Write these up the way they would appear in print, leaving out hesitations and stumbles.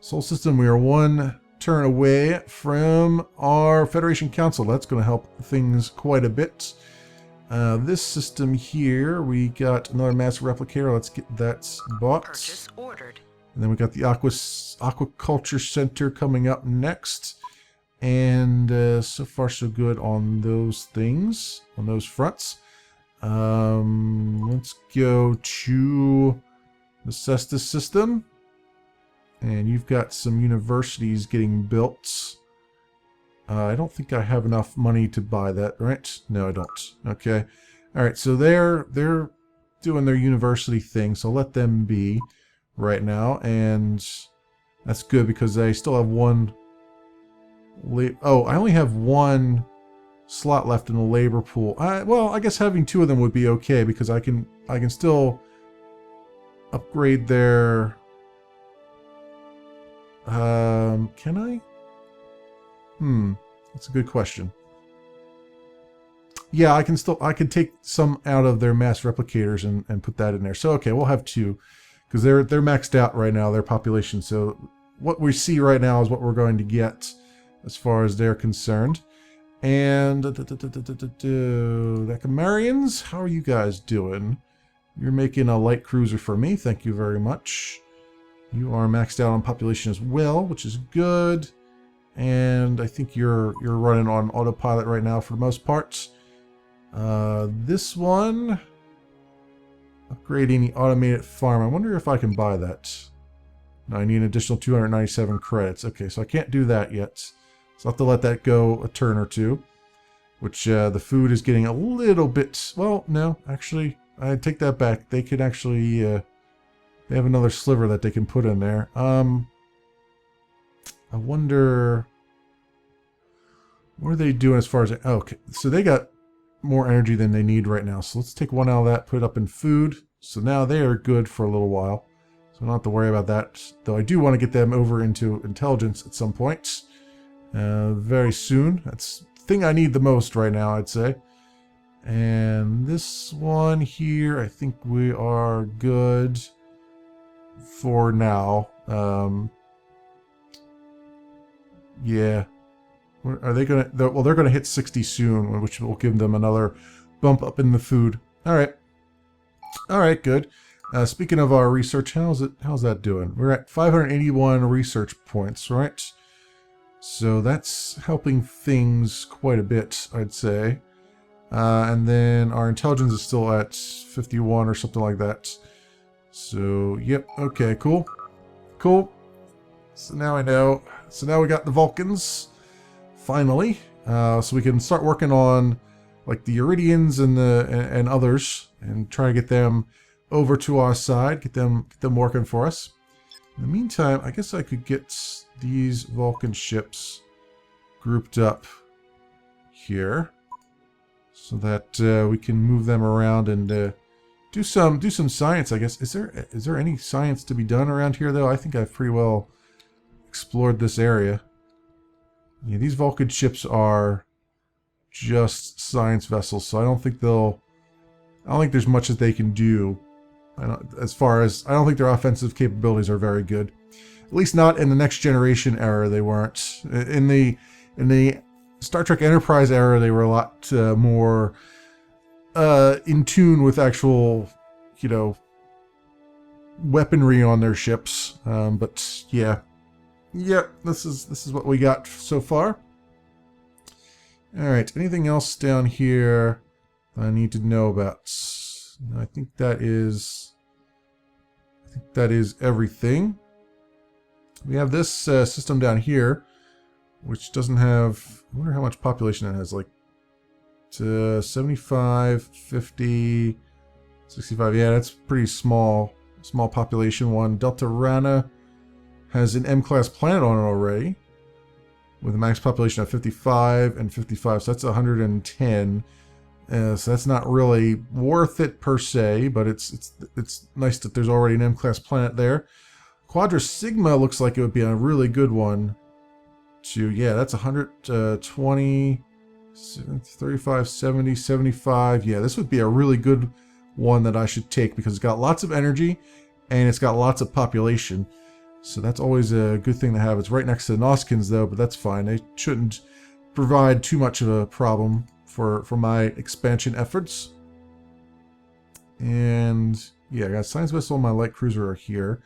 Sol system, we are one turn away from our Federation Council. That's going to help things quite a bit. This system here, we got another mass replicator. Let's get that bought. Purchase ordered. And then we got the Aquaculture Center coming up next. And so far so good on those things, on those fronts. Let's go to the Cestus system. And you've got some universities getting built. I don't think I have enough money to buy that, right? No, I don't. Okay. All right, so they're doing their university thing, so let them be right now. And that's good because I still have one... Oh, I only have one slot left in the labor pool. Well, I guess having two of them would be okay because I can still upgrade their... can I? That's a good question. Yeah, I can take some out of their mass replicators and put that in there. So okay, we'll have two because they're maxed out right now, their population. So what we see right now is what we're going to get as far as they're concerned. And the Camarians, how are you guys doing? You're making a light cruiser for me. Thank you very much. You are maxed out on population as well, which is good. And I think you're running on autopilot right now for the most part. This one, upgrading the automated farm. I wonder if I can buy that. No, I need an additional 297 credits. Okay, so I can't do that yet. So I'll have to let that go a turn or two. Which the food is getting a little bit... Well, no, actually, I take that back. They could actually... they have another sliver that they can put in there. I wonder... What are they doing as far as... Oh, okay, so they got more energy than they need right now. So let's take one out of that, put it up in food. So now they are good for a little while. So I don't have to worry about that. Though I do want to get them over into intelligence at some point. Very soon. That's the thing I need the most right now, I'd say. And this one here, I think we are good for now. Yeah. Are they gonna... Well, they're gonna hit 60 soon, which will give them another bump up in the food. Alright. Alright, good. Speaking of our research, how's that doing? We're at 581 research points, right? So that's helping things quite a bit, I'd say. And then our intelligence is still at 51 or something like that. So, yep, okay, cool. Cool. So now I know. So now we got the Vulcans, finally. So we can start working on like the Iridians and others and try to get them over to our side, get them working for us. In the meantime, I guess I could get these Vulcan ships grouped up here so that we can move them around and do some science, I guess. Is there any science to be done around here though? I think I've pretty well explored this area. Yeah, these Vulcan ships are just science vessels, so I don't think there's much that they can do. I don't think their offensive capabilities are very good. At least not in the next generation era. They weren't. In the Star Trek Enterprise era, they were a lot more in tune with actual, weaponry on their ships. But yeah, this is what we got so far. All right. Anything else down here I need to know about? I think that is everything. We have this system down here, which doesn't have... I wonder how much population it has. Like 75, 50, 65. Yeah, that's pretty small population one. Delta Rana has an M-class planet on it already, with a max population of 55 and 55. So that's 110. So that's not really worth it per se, but it's nice that there's already an M-class planet there. Quadra Sigma looks like it would be a really good one to... Yeah, that's 120, 35, 70, 75. Yeah, this would be a really good one that I should take because it's got lots of energy and it's got lots of population. So that's always a good thing to have. It's right next to the Noskins, though, but that's fine. They shouldn't provide too much of a problem for my expansion efforts. And yeah, I got Science Vessel and my light cruiser are here.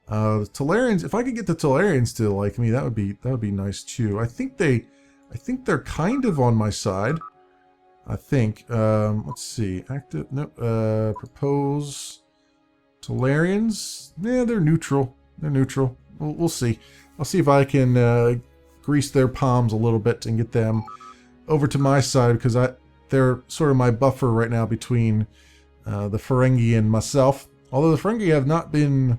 The Talarians, if I could get the Talarians to like me, that would be nice too. I think they're kind of on my side. I think. Let's see. Active. No. Propose. Talarians. Yeah, they're neutral. They're neutral. We'll see. I'll see if I can grease their palms a little bit and get them over to my side, because they're sort of my buffer right now between the Ferengi and myself. Although the Ferengi have not been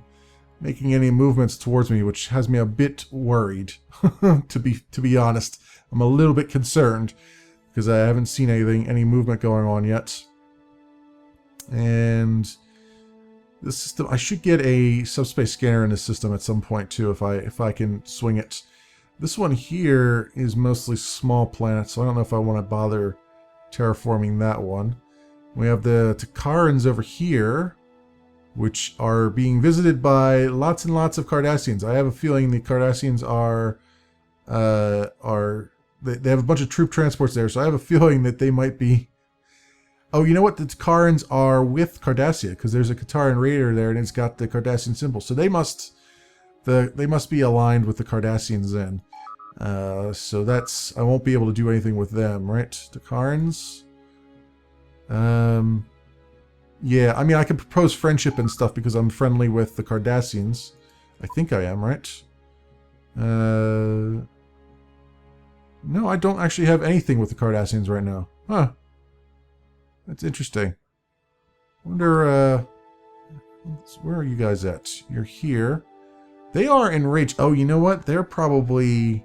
making any movements towards me, which has me a bit worried. to be honest, I'm a little bit concerned because I haven't seen any movement going on yet. And the system, I should get a subspace scanner in the system at some point too, if I can swing it. This one here is mostly small planets, so I don't know if I want to bother terraforming that one. We have the Takarans over here, which are being visited by lots and lots of Cardassians. I have a feeling the Cardassians they have a bunch of troop transports there, so I have a feeling that they might be... Oh, you know what? The Takarans are with Cardassia, because there's a Kataran raider there, and it's got the Cardassian symbol. So they must be aligned with the Cardassians then. So that's... I won't be able to do anything with them, right? Takarans? Yeah, I mean, I can propose friendship and stuff because I'm friendly with the Cardassians. I think I am, right? No, I don't actually have anything with the Cardassians right now. Huh. That's interesting. Wonder, where are you guys at? You're here. They are enraged. Oh, you know what? They are probably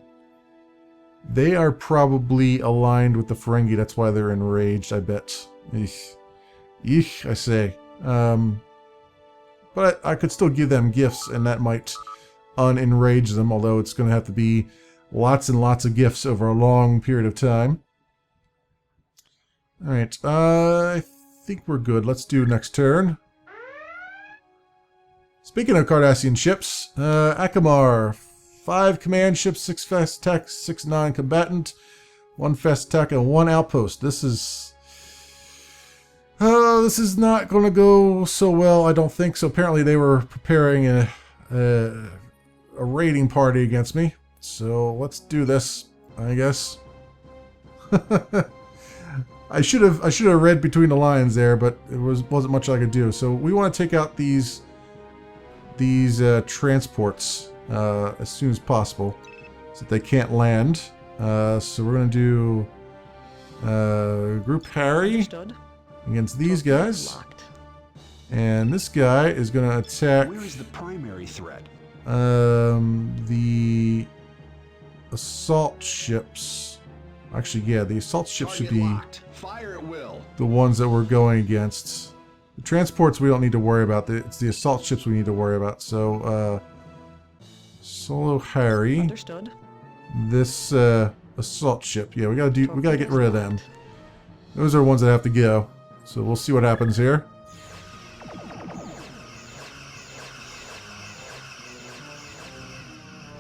aligned with the Ferengi. That's why they're enraged, I bet. Eesh, I say. But I could still give them gifts, and that might unenrage them, although it's going to have to be lots and lots of gifts over a long period of time. Alright, I think we're good. Let's do next turn. Speaking of Cardassian ships, Akamar. 5 command ships, 6 fast attack, 6 non-combatant, 1 fast attack, and 1 outpost. This is not going to go so well, I don't think. So apparently they were preparing a raiding party against me. So let's do this, I guess. I should have read between the lines there, but it wasn't much I could do. So we want to take out these transports as soon as possible, so that they can't land. So we're gonna do Group Harry against these guys, and this guy is gonna attack. Where is the primary threat? The assault ships. Actually, yeah, the assault ships should be Fire at will. The ones that we're going against. The transports we don't need to worry about. It's the assault ships we need to worry about. So, Solo Harry. Understood. This assault ship. Yeah, we gotta get rid of them. Those are ones that have to go. So we'll see what happens here.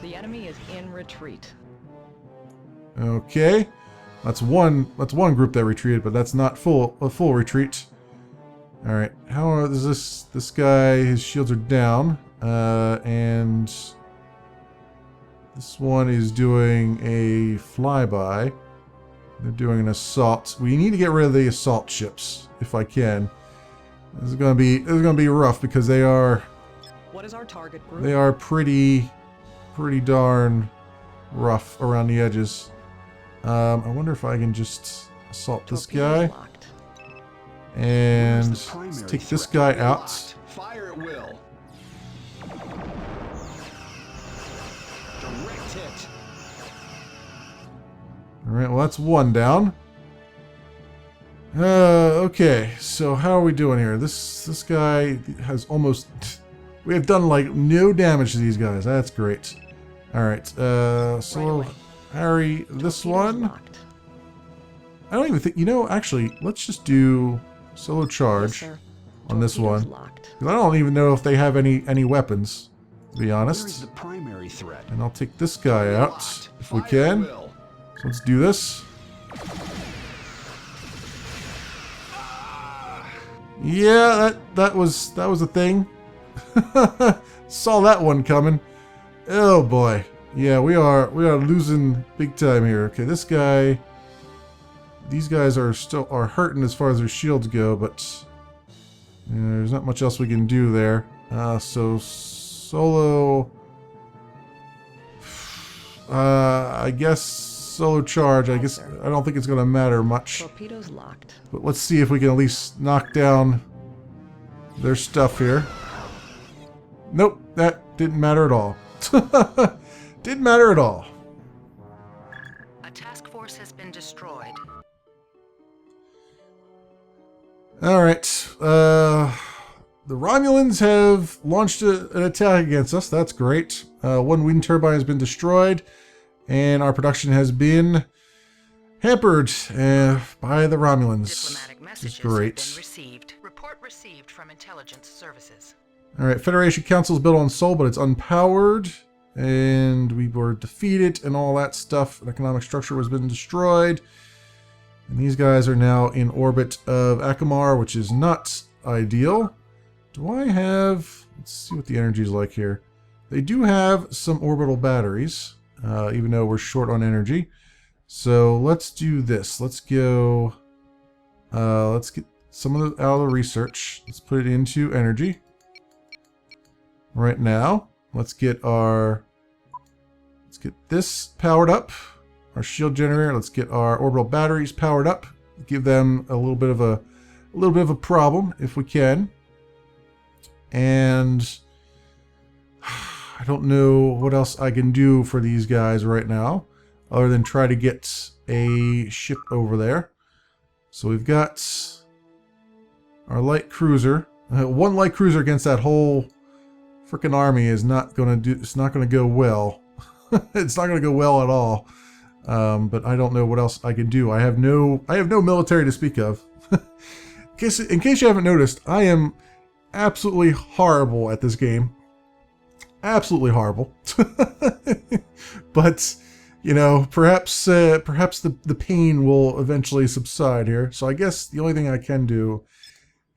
The enemy is in retreat. Okay. That's one group that retreated, but that's not a full retreat. Alright, how is this guy, his shields are down, and this one is doing a flyby. They're doing an assault. We need to get rid of the assault ships, if I can. This is gonna be rough because they are... What is our target group? They are pretty darn rough around the edges. I wonder if I can just assault this guy. And let's take this guy out. Fire at will. Direct hit. Alright, well that's one down. Okay, so how are we doing here? This guy has almost... We have done like no damage to these guys. That's great. Alright, so... Harry, this one. I don't even think... You know, actually, let's just do solo charge on this one. Because I don't even know if they have any weapons. to be Where is honest. the primary threat? And I'll take this guy out Locked. if we Fire can. at will. So let's do this. Yeah, that was a thing. Saw that one coming. Oh boy. Yeah, we are losing big time here. Okay, this guy. These guys are hurting as far as their shields go, but there's not much else we can do there. So solo. I guess solo charge. I guess I don't think it's going to matter much. Torpedoes locked. But let's see if we can at least knock down their stuff here. Nope, that didn't matter at all. Didn't matter at all. A task force has been destroyed. Alright, the Romulans have launched an attack against us. That's great. One wind turbine has been destroyed, and our production has been hampered by the Romulans. Diplomatic Which is messages great. have been received. Report received from intelligence services. Alright, Federation Council is built on Sol, but it's unpowered. And we were defeated and all that stuff. An economic structure has been destroyed. And these guys are now in orbit of Akamar, which is not ideal. Do I have... Let's see what the energy is like here. They do have some orbital batteries, even though we're short on energy. So let's do this. Let's go... let's get some of it out of the research. Let's put it into energy. Right now. Let's get this powered up. Our shield generator. Let's get our orbital batteries powered up. Give them a little bit of a problem if we can. And I don't know what else I can do for these guys right now, other than try to get a ship over there. So we've got our light cruiser. One light cruiser against that whole frickin' army is not gonna do. It's not gonna go well. It's not gonna go well at all. But I don't know what else I can do. I have no military to speak of. In case you haven't noticed, I am absolutely horrible at this game. Absolutely horrible. But you know, perhaps the pain will eventually subside here. So I guess the only thing I can do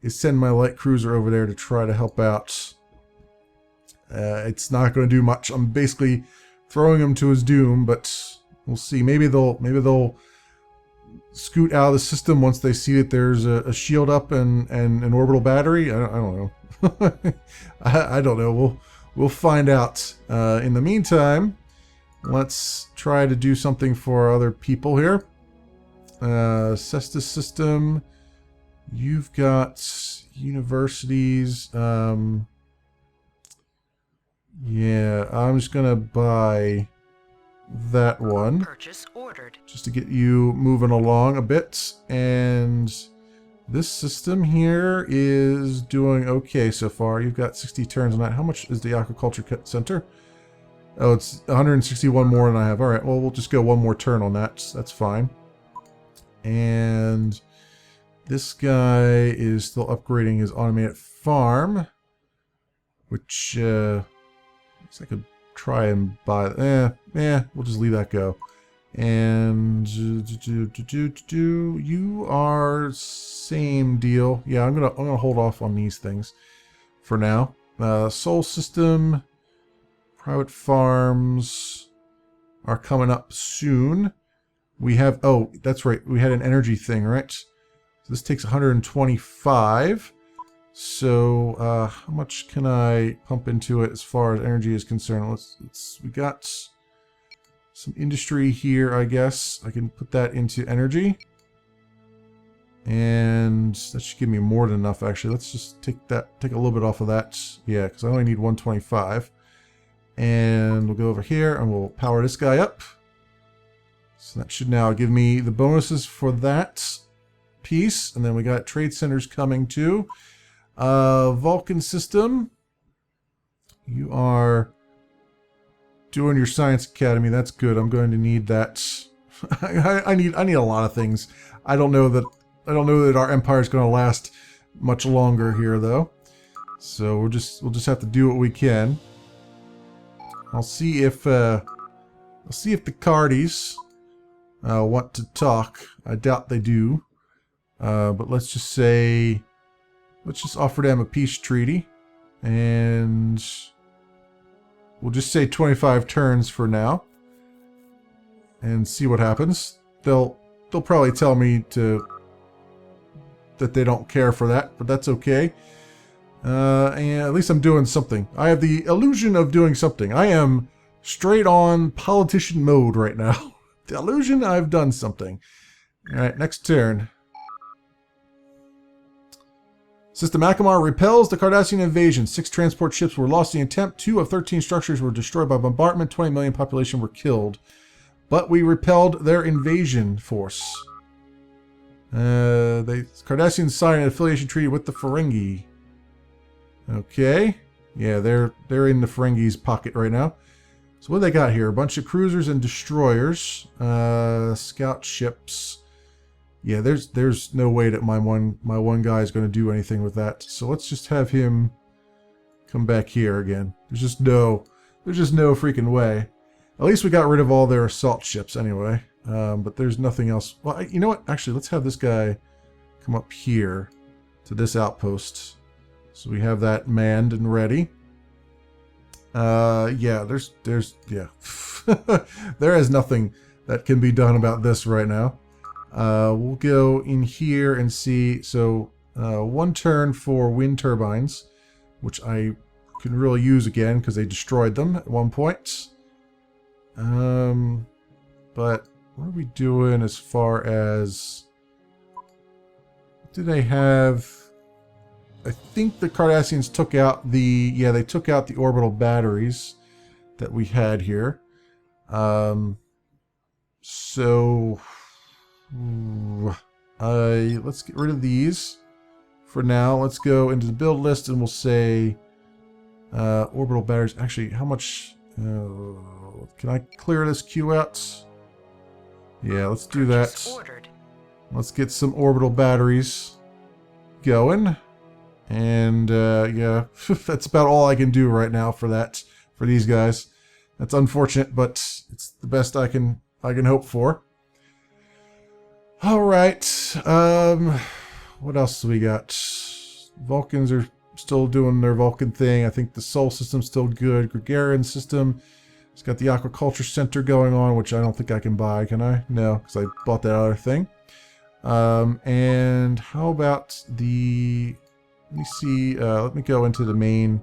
is send my light cruiser over there to try to help out. It's not going to do much. I'm basically throwing him to his doom, but we'll see. Maybe they'll scoot out of the system once they see that there's a shield up and an orbital battery. I don't know. I don't know. We'll find out. In the meantime, let's try to do something for other people here. Cestus system. You've got universities. Yeah, I'm just gonna buy that one. Purchase ordered. Just to get you moving along a bit. And this system here is doing okay so far. You've got 60 turns on that. How much is the aquaculture center? Oh, it's 161 more than I have. Alright, well, we'll just go one more turn on that. That's fine. And this guy is still upgrading his automated farm, which I could try and buy. We'll just leave that go. And you are same deal. Yeah, I'm gonna hold off on these things for now. Soul system, private farms are coming up soon. We have, oh, that's right, we had an energy thing, right? So this takes 125. So how much can I pump into it as far as energy is concerned? We got some industry here, I guess. I can put that into energy. And that should give me more than enough, actually. Let's just take a little bit off of that. Yeah, because I only need 125. And we'll go over here and we'll power this guy up. So that should now give me the bonuses for that piece. And then we got trade centers coming too. Vulcan system. You are doing your science academy. That's good. I'm going to need that. I need a lot of things. I don't know that our empire is going to last much longer here, though. So we'll just have to do what we can. I'll see if the Cardis want to talk. I doubt they do. But let's just say, let's just offer them a peace treaty, and we'll just say 25 turns for now, and see what happens. They'll probably tell me that they don't care for that, but that's okay. And at least I'm doing something. I have the illusion of doing something. I am straight on politician mode right now. The illusion I've done something. All right, next turn. System Akamar repels the Cardassian invasion. 6 transport ships were lost in the attempt. 2 of 13 structures were destroyed by bombardment. 20 million population were killed. But we repelled their invasion force. The Cardassians signed an affiliation treaty with the Ferengi. Okay. Yeah, they're in the Ferengi's pocket right now. So what do they got here? A bunch of cruisers and destroyers. Scout ships. Yeah, there's no way that my one guy is going to do anything with that. So let's just have him come back here again. There's just no freaking way. At least we got rid of all their assault ships anyway. But there's nothing else. Well, you know what? Actually, let's have this guy come up here to this outpost. So we have that manned and ready. Yeah, yeah. There is nothing that can be done about this right now. We'll go in here and see. So 1 turn for wind turbines, which I can really use again because they destroyed them at one point. But what are we doing as far as... What do they have? I think the Cardassians took out the... Yeah, they took out the orbital batteries that we had here. So... let's get rid of these for now. Let's go into the build list and we'll say orbital batteries. Actually, how much can I clear this queue out? Yeah, let's do that. Let's get some orbital batteries going, and yeah, that's about all I can do right now for these guys. That's unfortunate, but it's the best I can hope for. All right. What else do we got? Vulcans are still doing their Vulcan thing. I think the Sol system's still good. Gregarian system. It's got the Aquaculture Center going on, which I don't think I can buy, can I? No, because I bought that other thing. And how about the... Let me see. Let me go into the main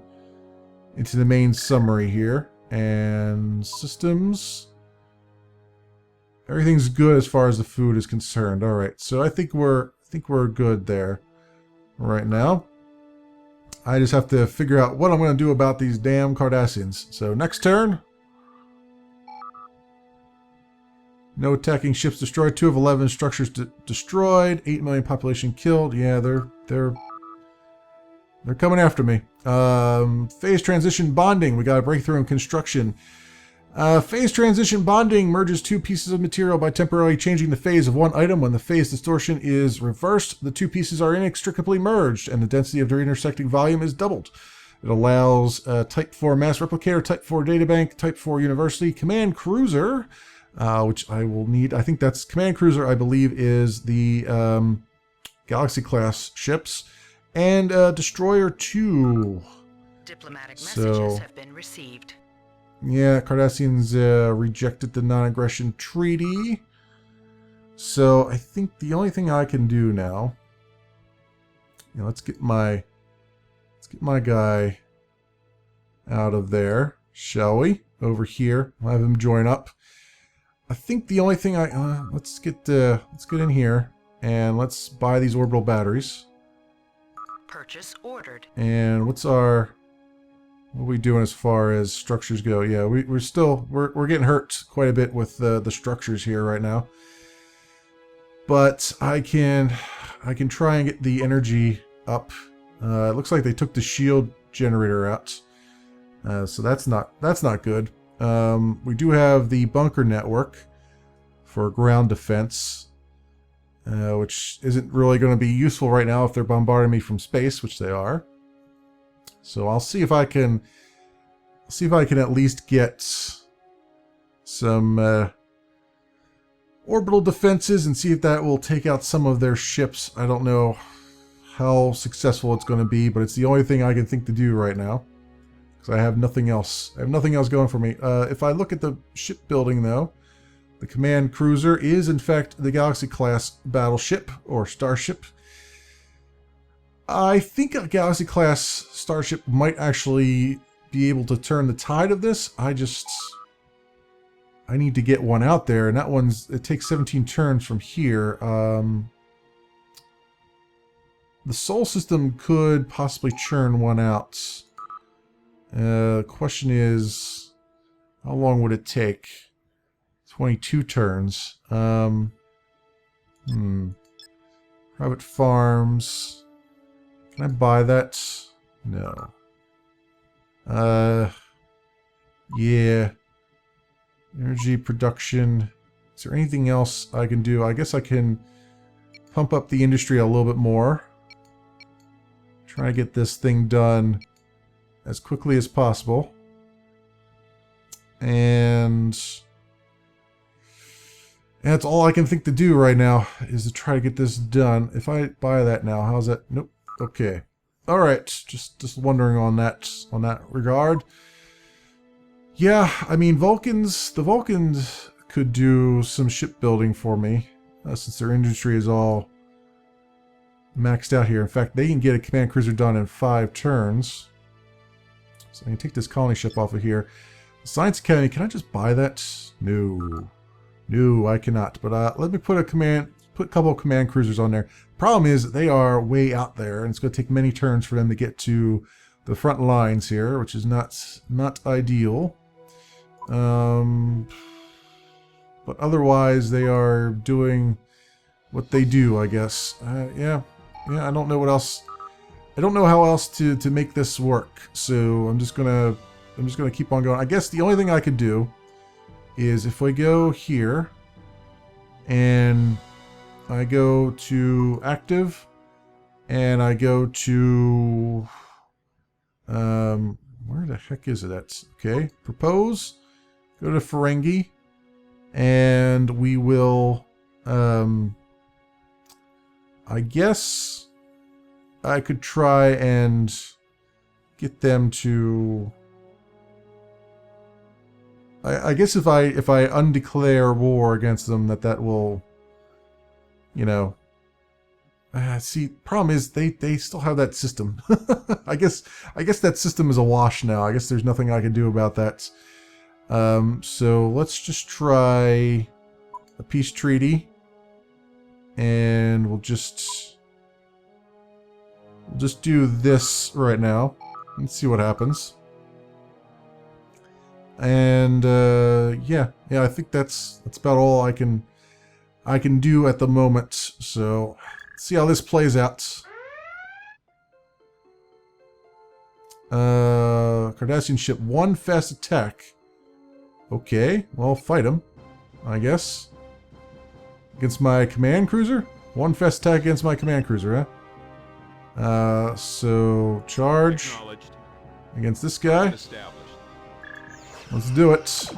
summary here. And systems... Everything's good as far as the food is concerned. All right, so I think we're good there right now. I just have to figure out what I'm going to do about these damn Cardassians. So next turn. No attacking ships destroyed. 2 of 11 structures destroyed. 8 million population killed. Yeah, they're coming after me. Phase transition bonding. We got a breakthrough in construction. Phase transition bonding merges 2 pieces of material by temporarily changing the phase of one item. When the phase distortion is reversed, the 2 pieces are inextricably merged, and the density of their intersecting volume is doubled. It allows Type 4 mass replicator, Type 4 databank, Type 4 university, command cruiser, which I will need. I think that's command cruiser, I believe, is the Galaxy class ships, and destroyer 2. Diplomatic messages have been received. Yeah, Cardassians rejected the non-aggression treaty. So I think the only thing I can do now... Yeah, let's get my guy out of there, shall we? Over here. I'll have him join up. I think the only thing let's get in here and let's buy these orbital batteries. Purchase ordered. And what are we doing as far as structures go? Yeah, we're getting hurt quite a bit with the structures here right now. But I can try and get the energy up. It looks like they took the shield generator out, so that's not good. We do have the bunker network for ground defense, which isn't really going to be useful right now if they're bombarding me from space, which they are. So I'll see if I can see if I can at least get some orbital defenses and see if that will take out some of their ships. I don't know how successful it's going to be, but it's the only thing I can think to do right now. Because I have nothing else. I have nothing else going for me. If I look at the shipbuilding, though, the command cruiser is, in fact, the Galaxy-class battleship, or starship. I think a Galaxy-class starship might actually be able to turn the tide of this. I need to get one out there, and that it takes 17 turns from here. The Sol system could possibly churn one out. Question is, how long would it take? 22 turns. Private farms. Can I buy that? No. Yeah. Energy production. Is there anything else I can do? I guess I can pump up the industry a little bit more. Try to get this thing done as quickly as possible. And that's all I can think to do right now, is to try to get this done. If I buy that now, how's that? Nope. Okay. All right. Just wondering on that regard. Yeah, I mean, the Vulcans could do some shipbuilding for me, since their industry is all maxed out here. In fact, they can get a command cruiser done in 5 turns. So I can take this colony ship off of here. Science Academy, can I just buy that? No. No, I cannot. But let me put a couple of command cruisers on there. Problem is, they are way out there, and it's going to take many turns for them to get to the front lines here, which is not ideal. But otherwise, they are doing what they do, I guess. Yeah, I don't know what else. I don't know how else to make this work. So I'm just gonna keep on going. I guess the only thing I could do is if I go here and I go to active and I go to where the heck is it at? Okay, propose. Go to Ferengi, and we will. I guess I could try and get them to. I guess if I undeclare war against them, that will, you know. See, problem is they still have that system. I guess that system is awash now. I guess there's nothing I can do about that. So let's just try a peace treaty, and we'll just do this right now and see what happens. And yeah, I think that's about all I can do at the moment. So let's see how this plays out. Cardassian ship, 1 fast attack. Okay, well, fight him, I guess. Against my command cruiser? 1 fast attack against my command cruiser, huh? So charge against this guy. Let's do it.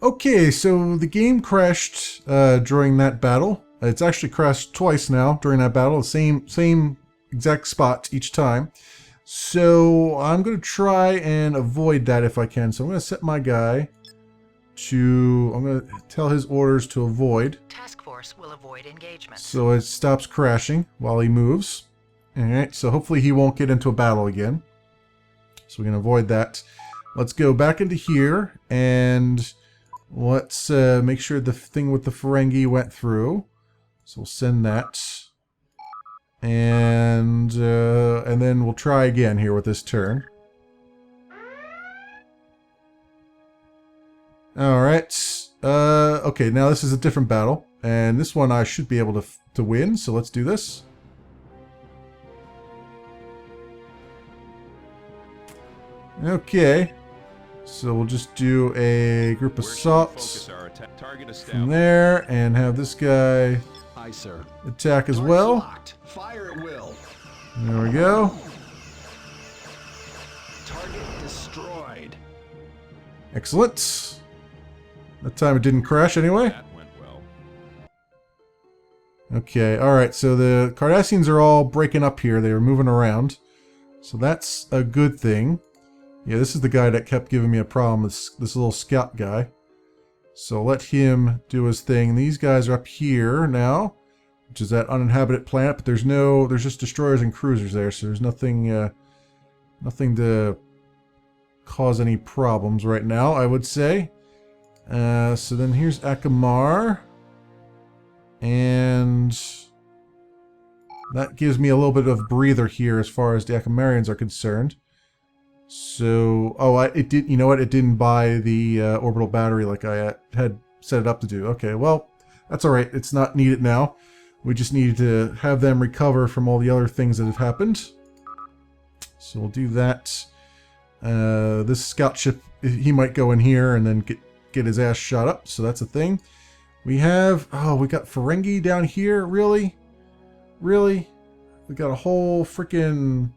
Okay, so the game crashed during that battle. It's actually crashed twice now during that battle. The same exact spot each time. So I'm going to try and avoid that if I can. So I'm going to set my guy to... I'm going to tell his orders to avoid. Task force will avoid engagement. So it stops crashing while he moves. Alright, so hopefully he won't get into a battle again. So we can avoid that. Let's go back into here and let's make sure the thing with the Ferengi went through. So we'll send that. And then we'll try again here with this turn. Alright. Okay, now this is a different battle. And this one I should be able to win, so let's do this. Okay. So we'll just do a group assault from there and have this guy Aye, sir. attack as well. Fire at will. There we go. Destroyed. Excellent. That time it didn't crash anyway. That went well. Okay, alright, so the Cardassians are all breaking up here. They were moving around. So that's a good thing. Yeah, this is the guy that kept giving me a problem, this little scout guy. So let him do his thing. These guys are up here now, which is that uninhabited planet, but there's just destroyers and cruisers there, so there's nothing, nothing to cause any problems right now, I would say. So then here's Akamar. And that gives me a little bit of breather here as far as the Akamarians are concerned. So, oh, it did. You know what? It didn't buy the orbital battery like I had set it up to do. Okay, well, that's all right. It's not needed now. We just needed to have them recover from all the other things that have happened. So we'll do that. This scout ship, he might go in here and then get his ass shot up. So that's a thing. We have, oh, we got Ferengi down here. Really? Really? We got a whole freaking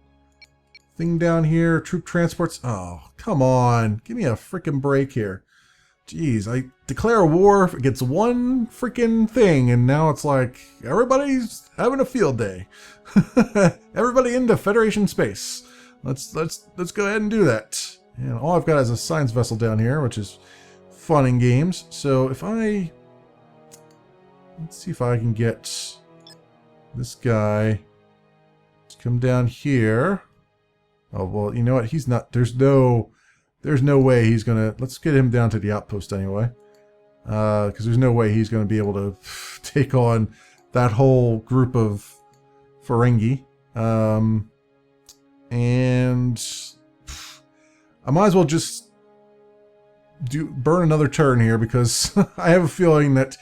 thing down here. Troop transports. Oh, come on. Give me a freaking break here. Jeez, I declare a war against one freaking thing, and now it's like everybody's having a field day. Everybody into Federation space. Let's go ahead and do that. And all I've got is a science vessel down here, which is fun in games. So if I, let's see if I can get this guy to come down here. Oh, well, you know what? He's not, there's no way he's gonna, let's get him down to the outpost anyway. Because there's no way he's gonna be able to take on that whole group of Ferengi. And I might as well just burn another turn here, because I have a feeling that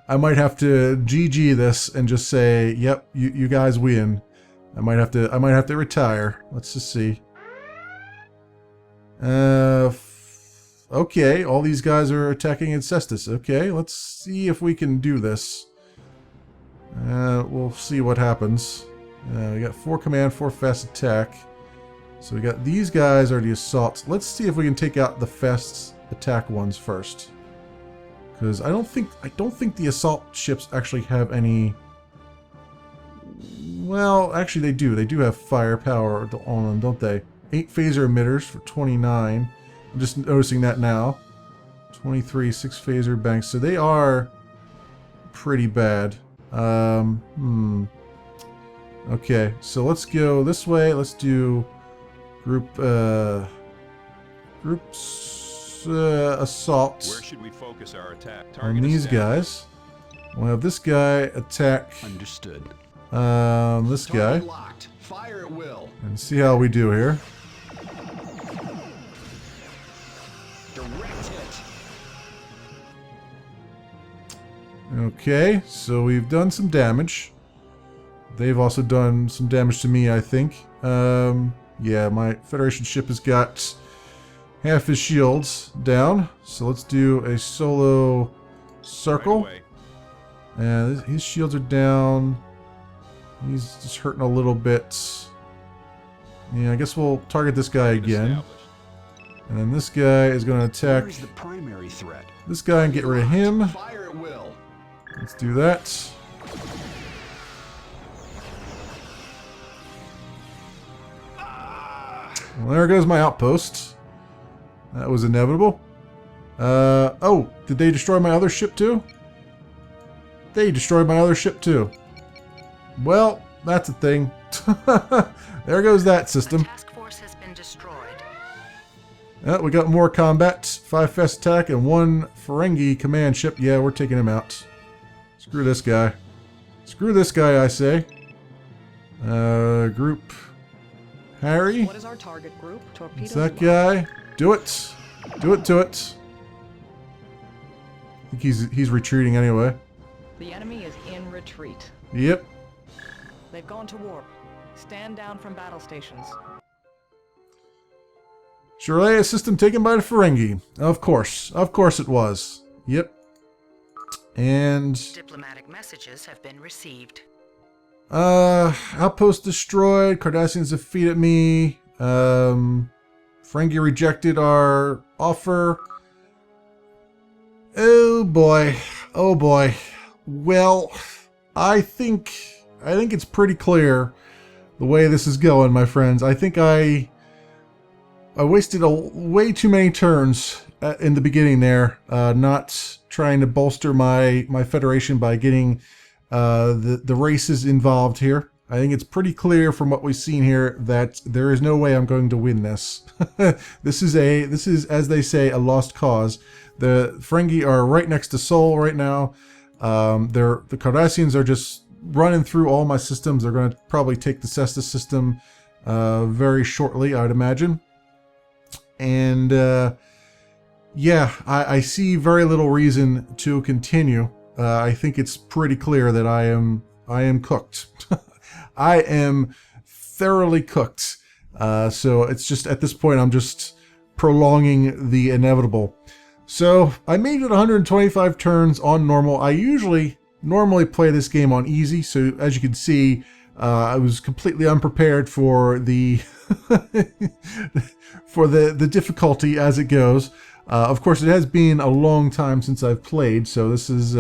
I might have to GG this and just say, yep, you guys win. I might have to retire. Let's just see. Okay, all these guys are attacking Incestus. Okay, let's see if we can do this. We'll see what happens. We got 4 command, 4 fast attack. So we got these guys are the assaults. Let's see if we can take out the fast attack ones first. Because I don't think the assault ships actually have any. Well, actually they do. They do have firepower on them, don't they? 8 phaser emitters for 29. I'm just noticing that now. 23, 6 phaser banks. So they are pretty bad. Okay, so let's go this way. Let's do groups assault. Where should we focus our attack? On these guys. We'll have this guy attack. Understood. This guy. Target locked. Fire at will. And see how we do here. Direct hit. Okay, so we've done some damage. They've also done some damage to me, I think. Yeah, my Federation ship has got half his shields down. So let's do a solo circle. Right away. And his shields are down. He's just hurting a little bit. Yeah, I guess we'll target this guy again. Established. And then this guy is going to attack Where's the primary threat? this guy and get rid of him. Fire at will. Let's do that. Well, there goes my outpost. That was inevitable. Oh, did they destroy my other ship too? They destroyed my other ship too. Well, that's a thing. There goes that system. A task force has been destroyed. We got more combat. 5 fast attack and 1 Ferengi command ship. Yeah, we're taking him out. Screw this guy. Screw this guy, I say. Group Harry. What is our target group? Torpedoes. It's that guy. Do it. Do it to it. I think he's retreating anyway. The enemy is in retreat. Yep. They've gone to warp. Stand down from battle stations. Surely a system taken by the Ferengi. Of course. Of course it was. Yep. And Diplomatic messages have been received. outpost destroyed. Cardassians defeated me. Ferengi rejected our offer. Oh boy. Oh boy. Well, I think it's pretty clear the way this is going, my friends. I think I wasted way too many turns in the beginning there, not trying to bolster my Federation by getting the races involved here. I think it's pretty clear from what we've seen here that there is no way I'm going to win this. This is, as they say, a lost cause. The Ferengi are right next to Sol right now. The Cardassians are just running through all my systems. They're going to probably take the Cesta system very shortly, I'd imagine. And yeah, I see very little reason to continue. I think it's pretty clear that I am cooked. I am thoroughly cooked. So it's just, at this point, I'm just prolonging the inevitable. So I made it 125 turns on normal. I normally play this game on easy. So as you can see, I was completely unprepared for the for the difficulty as it goes. Of course, it has been a long time since I've played, so this is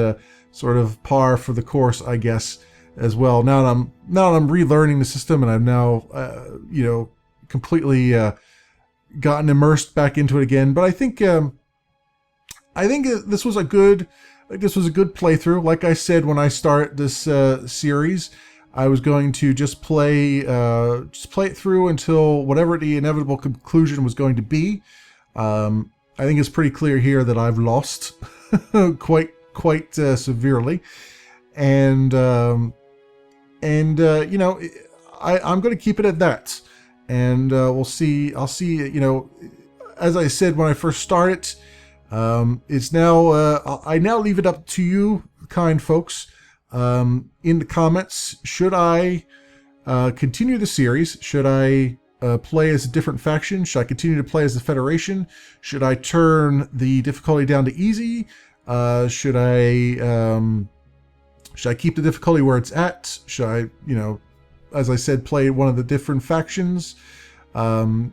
sort of par for the course, I guess, as well. Now that I'm relearning the system, and I've now completely gotten immersed back into it again. But I think this was a good playthrough. Like I said when I start this series, I was going to just play it through until whatever the inevitable conclusion was going to be. I think it's pretty clear here that I've lost quite severely, and I'm going to keep it at that, and we'll see. I'll see. As I said when I first started, it's now I now leave it up to you, kind folks, in the comments. Should I continue the series? Should I play as a different faction? Should I continue to play as the Federation? Should I turn the difficulty down to easy? Should I keep the difficulty where it's at? Should I, as I said, play one of the different factions, or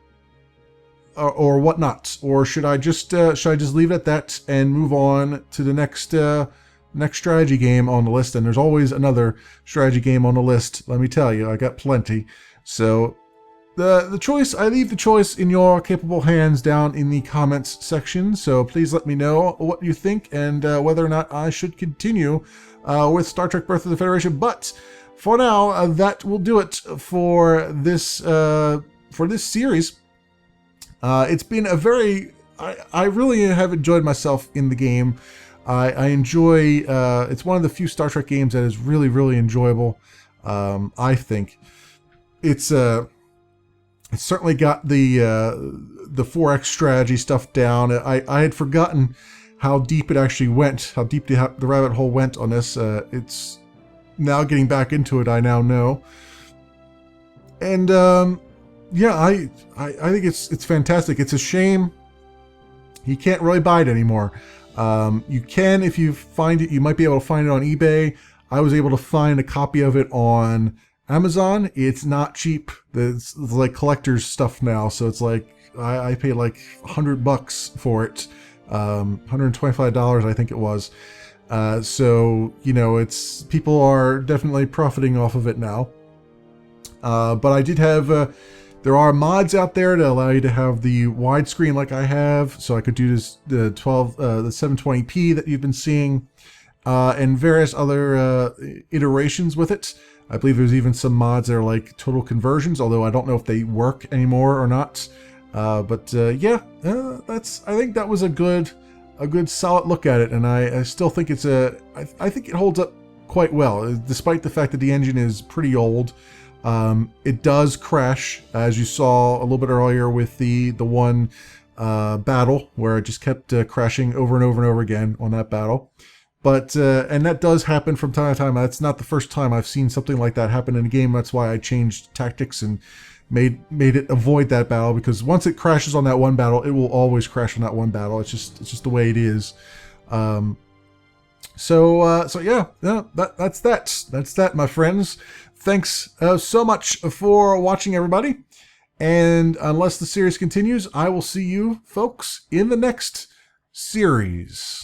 whatnot? Or should I just leave it at that and move on to the next strategy game on the list? And there's always another strategy game on the list. Let me tell you, I got plenty. So the choice, I leave the choice in your capable hands down in the comments section. So please let me know what you think and whether or not I should continue with Star Trek Birth of the Federation. But for now, that will do it for this series. It's been a very, I really have enjoyed myself in the game. I enjoy, it's one of the few Star Trek games that is really, really enjoyable. I think it's certainly got the 4X strategy stuff down. I had forgotten how deep it actually went, how deep the rabbit hole went on this. It's now getting back into it, I now know. And yeah, I think it's fantastic. It's a shame you can't really buy it anymore. You can, if you find it, you might be able to find it on eBay. I was able to find a copy of it on Amazon. It's not cheap. It's like collector's stuff now, so it's like I paid like $100 for it, $125 I think it was. So it's people are definitely profiting off of it now. But I did have there are mods out there that allow you to have the widescreen like I have, so I could do this the 720p that you've been seeing, and various other iterations with it. I believe there's even some mods that are like total conversions, although I don't know if they work anymore or not. Yeah, I think that was a good solid look at it, and I still think it's I think it holds up quite well, despite the fact that the engine is pretty old. It does crash, as you saw a little bit earlier with the one battle where it just kept crashing over and over and over again on that battle. But and that does happen from time to time. That's not the first time I've seen something like that happen in a game. That's why I changed tactics and made it avoid that battle, because once it crashes on that one battle, it will always crash on that one battle. It's just the way it is. So yeah, that's that, my friends. Thanks so much for watching, everybody. And unless the series continues, I will see you folks in the next series.